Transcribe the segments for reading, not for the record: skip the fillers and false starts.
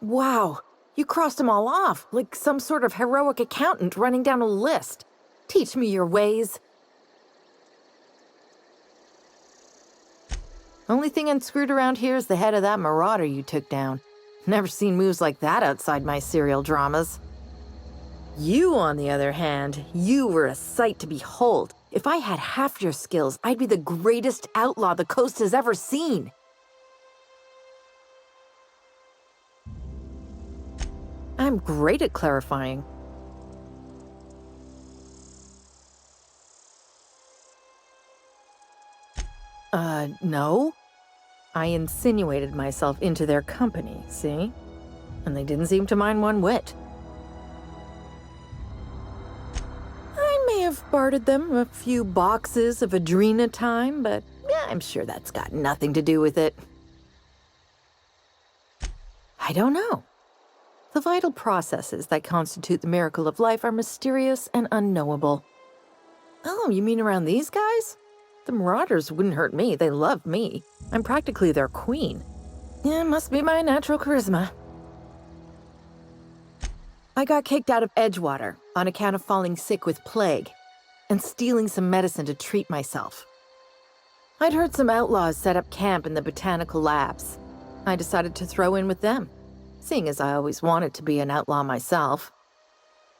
Wow, you crossed them all off, like some sort of heroic accountant running down a list. Teach me your ways. Only thing unscrewed around here is the head of that marauder you took down. Never seen moves like that outside my serial dramas. You, on the other hand, you were a sight to behold. If I had half your skills, I'd be the greatest outlaw the coast has ever seen. I'm great at clarifying. No. I insinuated myself into their company, see? And they didn't seem to mind one whit. I may have bartered them a few boxes of Adrena time, but yeah, I'm sure that's got nothing to do with it. I don't know. The vital processes that constitute the miracle of life are mysterious and unknowable. Oh, you mean around these guys? The Marauders wouldn't hurt me. They love me. I'm practically their queen. Yeah, must be my natural charisma. I got kicked out of Edgewater on account of falling sick with plague and stealing some medicine to treat myself. I'd heard some outlaws set up camp in the botanical labs. I decided to throw in with them, seeing as I always wanted to be an outlaw myself.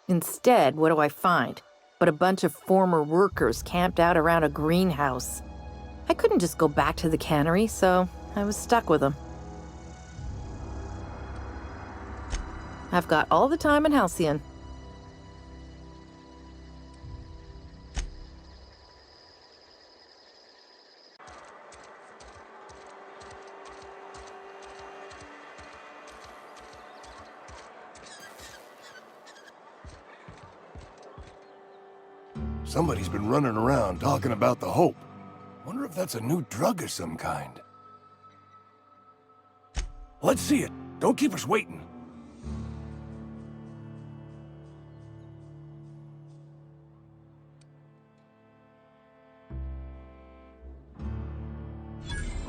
Instead, what do I find? But a bunch of former workers camped out around a greenhouse. I couldn't just go back to the cannery, so I was stuck with them. I've got all the time in Halcyon. Somebody's been running around talking about the Hope. Wonder if that's a new drug of some kind. Let's see it. Don't keep us waiting.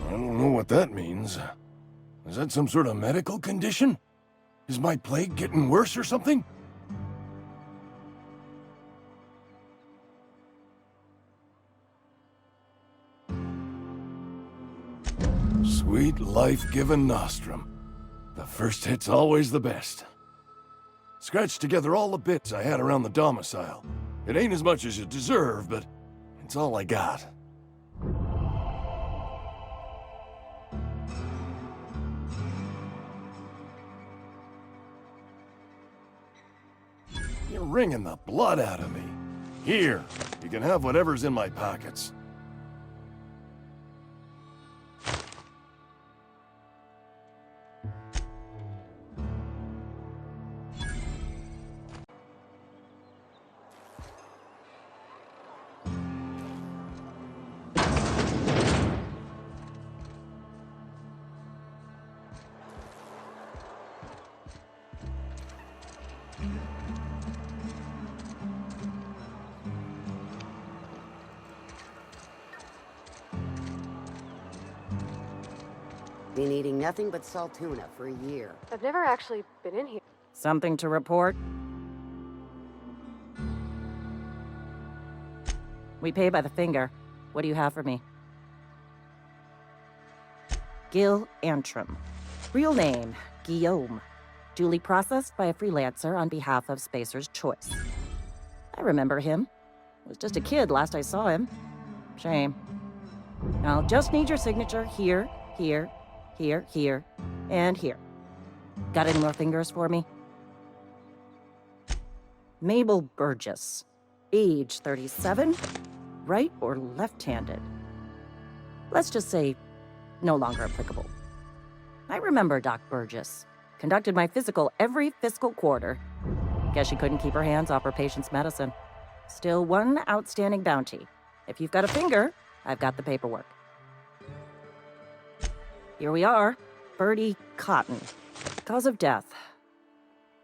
I don't know what that means. Is that some sort of medical condition? Is my plague getting worse or something? Sweet life-giving nostrum. The first hit's always the best. Scratched together all the bits I had around the domicile. It ain't as much as you deserve, but it's all I got. You're wringing the blood out of me. Here, you can have whatever's in my pockets. Been eating nothing but salt tuna for a year. I've never actually been in here. Something to report? We pay by the finger. What do you have for me? Gil Antrim. Real name, Guillaume. Duly processed by a freelancer on behalf of Spacer's Choice. I remember him. Was just a kid last I saw him. Shame. I'll just need your signature here, here, here, here, and here. Got any more fingers for me? Mabel Burgess. Age 37. Right or left-handed? Let's just say no longer applicable. I remember Doc Burgess. Conducted my physical every fiscal quarter. Guess she couldn't keep her hands off her patient's medicine. Still one outstanding bounty. If you've got a finger, I've got the paperwork. Here we are. Bertie Cotton. Cause of death.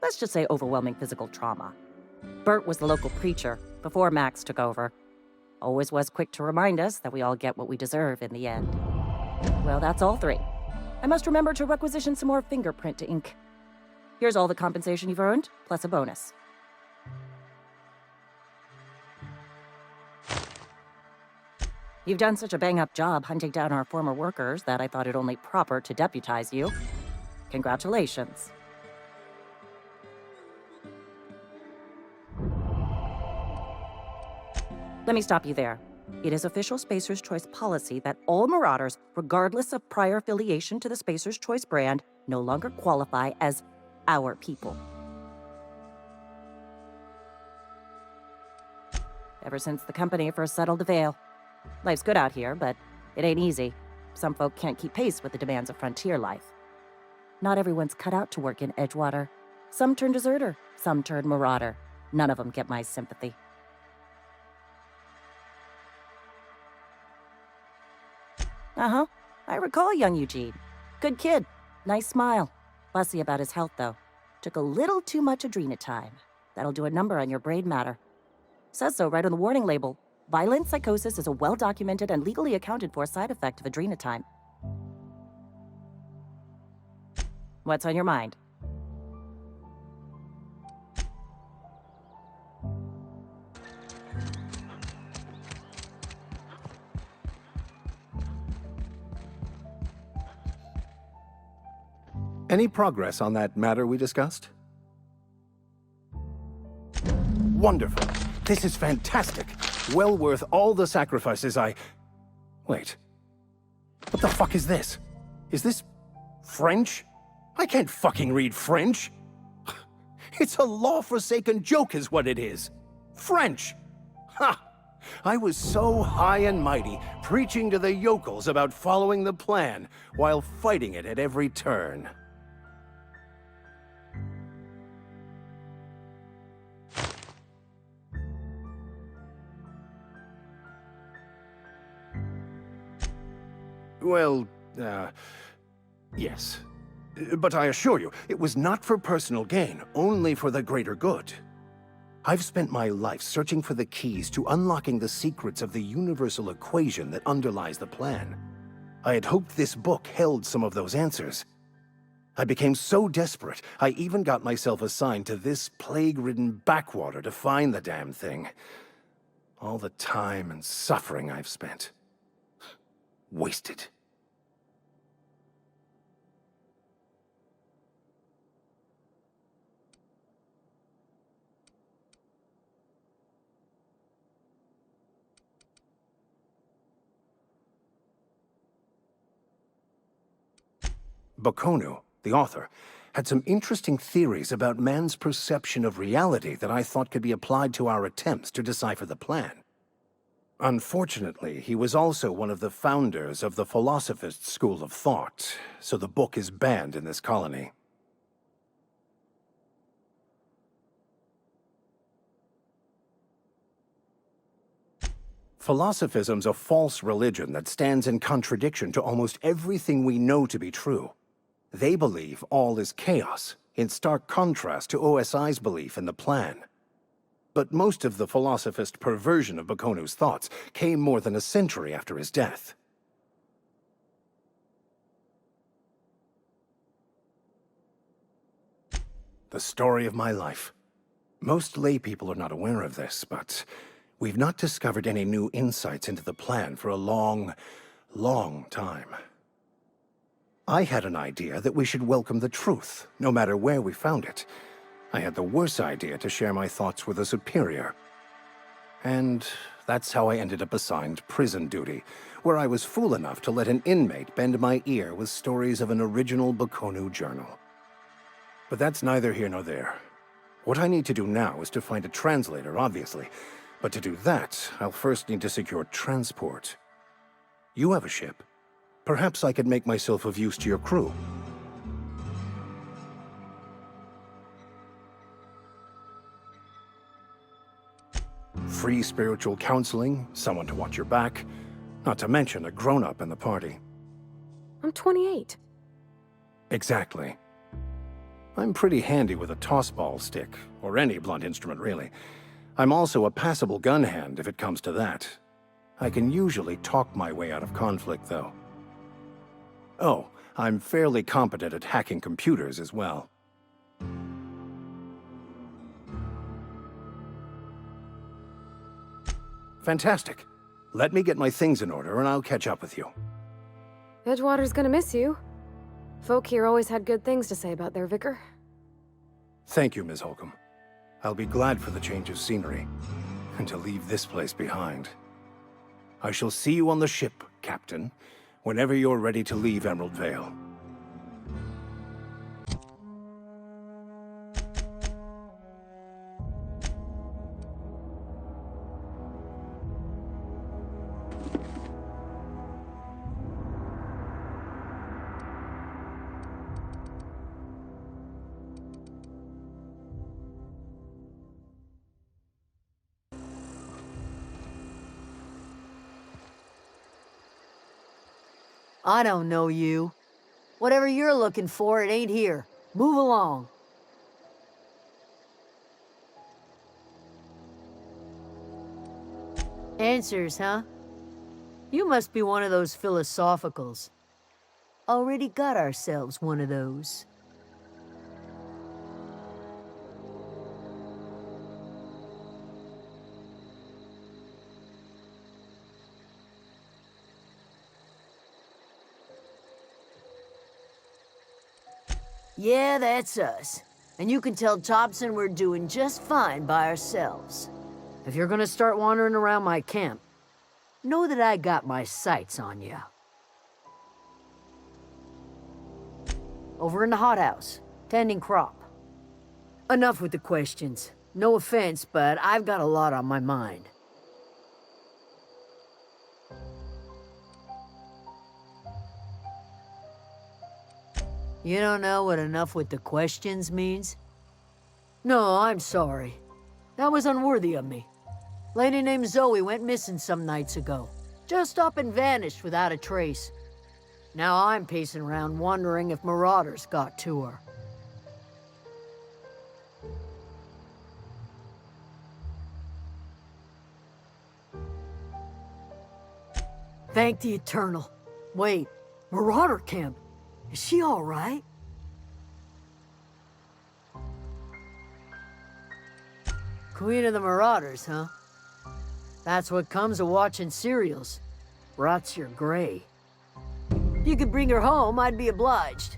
Let's just say overwhelming physical trauma. Bert was the local preacher before Max took over. Always was quick to remind us that we all get what we deserve in the end. Well, that's all three. I must remember to requisition some more fingerprint ink. Here's all the compensation you've earned, plus a bonus. You've done such a bang-up job hunting down our former workers that I thought it only proper to deputize you. Congratulations. Let me stop you there. It is official Spacer's Choice policy that all Marauders, regardless of prior affiliation to the Spacer's Choice brand, no longer qualify as our people. Ever since the company first settled the Veil. Life's good out here, but it ain't easy. Some folk can't keep pace with the demands of frontier life. Not everyone's cut out to work in Edgewater. Some turn deserter, some turn marauder. None of them get my sympathy. Uh-huh. I recall young Eugene. Good kid. Nice smile. Fussy about his health, though. Took a little too much adrenatime. That'll do a number on your brain matter. Says so right on the warning label. Violent psychosis is a well-documented and legally accounted for side effect of adrenatime. What's on your mind? Any progress on that matter we discussed? Wonderful. This is fantastic. Well worth all the sacrifices I... Wait. What the fuck is this? Is this French? I can't fucking read French. It's a law-forsaken joke is what it is. French. Ha! I was so high and mighty, preaching to the yokels about following the plan, while fighting it at every turn. Well, yes. But I assure you, it was not for personal gain, only for the greater good. I've spent my life searching for the keys to unlocking the secrets of the universal equation that underlies the plan. I had hoped this book held some of those answers. I became so desperate, I even got myself assigned to this plague-ridden backwater to find the damn thing. All the time and suffering I've spent. Wasted. Bakonu, the author, had some interesting theories about man's perception of reality that I thought could be applied to our attempts to decipher the plan. Unfortunately, he was also one of the founders of the Philosophist school of thought, so the book is banned in this colony. Philosophism's a false religion that stands in contradiction to almost everything we know to be true. They believe all is chaos, in stark contrast to OSI's belief in the plan. But most of the philosophist perversion of Bakonu's thoughts came more than a century after his death. The story of my life. Most lay people are not aware of this, but we've not discovered any new insights into the plan for a long, long time. I had an idea that we should welcome the truth, no matter where we found it. I had the worse idea to share my thoughts with a superior. And that's how I ended up assigned prison duty, where I was fool enough to let an inmate bend my ear with stories of an original Bakonu journal. But that's neither here nor there. What I need to do now is to find a translator, obviously. But to do that, I'll first need to secure transport. You have a ship. Perhaps I could make myself of use to your crew. Free spiritual counseling, someone to watch your back, not to mention a grown-up in the party. I'm 28. Exactly. I'm pretty handy with a tossball stick, or any blunt instrument really. I'm also a passable gun hand if it comes to that. I can usually talk my way out of conflict, though. Oh, I'm fairly competent at hacking computers as well. Fantastic. Let me get my things in order and I'll catch up with you. Edgewater's gonna miss you. Folk here always had good things to say about their vicar. Thank you, Ms. Holcomb. I'll be glad for the change of scenery, and to leave this place behind. I shall see you on the ship, Captain, whenever you're ready to leave Emerald Vale. I don't know you. Whatever you're looking for, it ain't here. Move along. Answers, huh? You must be one of those philosophicals. Already got ourselves one of those. Yeah, that's us. And you can tell Thompson we're doing just fine by ourselves. If you're gonna start wandering around my camp, know that I got my sights on you. Over in the hothouse, tending crop. Enough with the questions. No offense, but I've got a lot on my mind. You don't know what enough with the questions means? No, I'm sorry. That was unworthy of me. Lady named Zoe went missing some nights ago. Just up and vanished without a trace. Now I'm pacing around wondering if marauders got to her. Thank the Eternal. Wait, Marauder Camp? Is she all right? Queen of the Marauders, huh? That's what comes of watching serials. Rots your gray. If you could bring her home, I'd be obliged.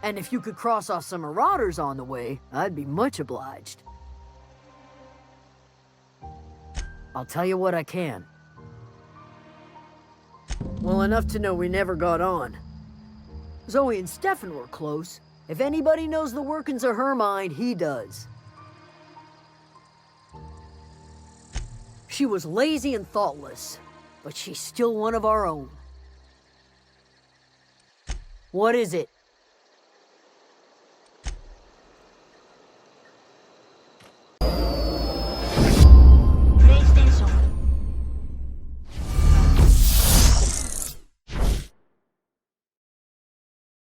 And if you could cross off some Marauders on the way, I'd be much obliged. I'll tell you what I can. Well, enough to know we never got on. Zoe and Stefan were close. If anybody knows the workings of her mind, he does. She was lazy and thoughtless, but she's still one of our own. What is it?